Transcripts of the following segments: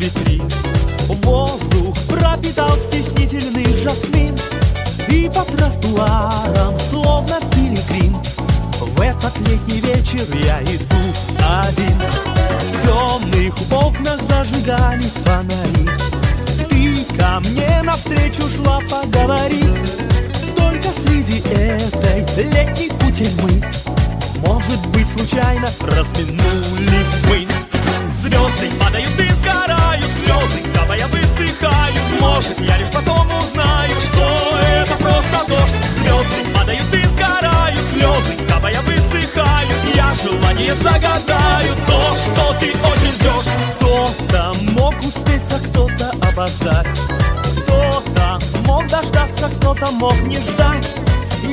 витрин. Воздух пропитал стеснительный жасмин, и по тротуарам, словно пилигрим, в этот летний вечер я иду один. В темных окнах зажигались фонари. Ты ко мне навстречу шла поговорить. Только среди этой летней кутерьмы, может быть, случайно разминулись мы. Звезды падают и сгорают, слезы капая высыхают. Может, я лишь потом узнаю, что это просто дождь. Звезды падают и сгорают, слезы капая высыхают. Я желание загадаю, то, что ты очень ждешь. Кто-то мог успеть, а кто-то опоздать. Кто-то мог дождаться, кто-то мог не ждать.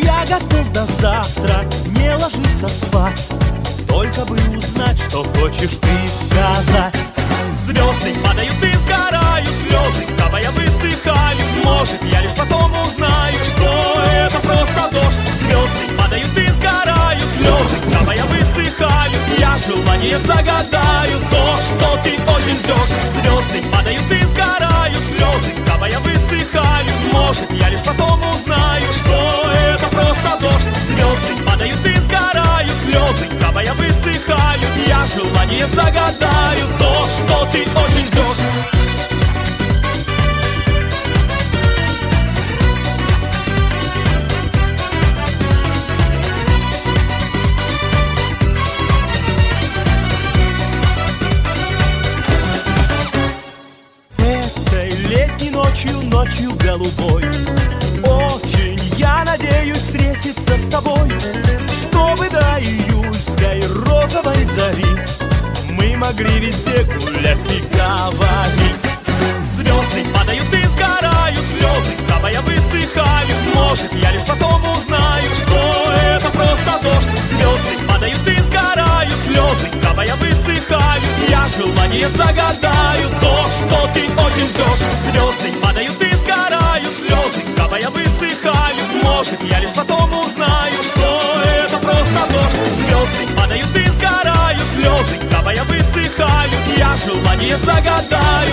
Я готов до завтра не ложиться спать, только бы узнать, что хочешь ты сказать. Звезды падают и сгорают, слезы капая высыхают. Может, я лишь потом узнаю, что это просто дождь. Звезды падают и сгорают, слезы капая высыхают. Я желание загадаю, то, что ты очень ждешь. Звезды падают и сгорают, слезы капая высыхают. Может, я лишь потом узнаю, что это просто дождь. Звезды падают и сгорают, слезы капая высыхают. Я желание загадаю, то, что ты очень ждешь. Ночью голубой, очень я надеюсь встретиться с тобой, чтобы до июльской розовой зари мы могли везде гулять и говорить. Звезды падают и сгорают, слезы капая высыхают. Может, я лишь потом узнаю, что это просто дождь. Звезды падают и сгорают, слезы капая высыхают. Я желание загадаю, то, что ты очень ждешь. Звезды падают и сгорают, слезы капая высыхают. Может, я лишь потом узнаю, что это просто дождь. Звезды падают и сгорают, слезы капая высыхают. Я желание загадаю,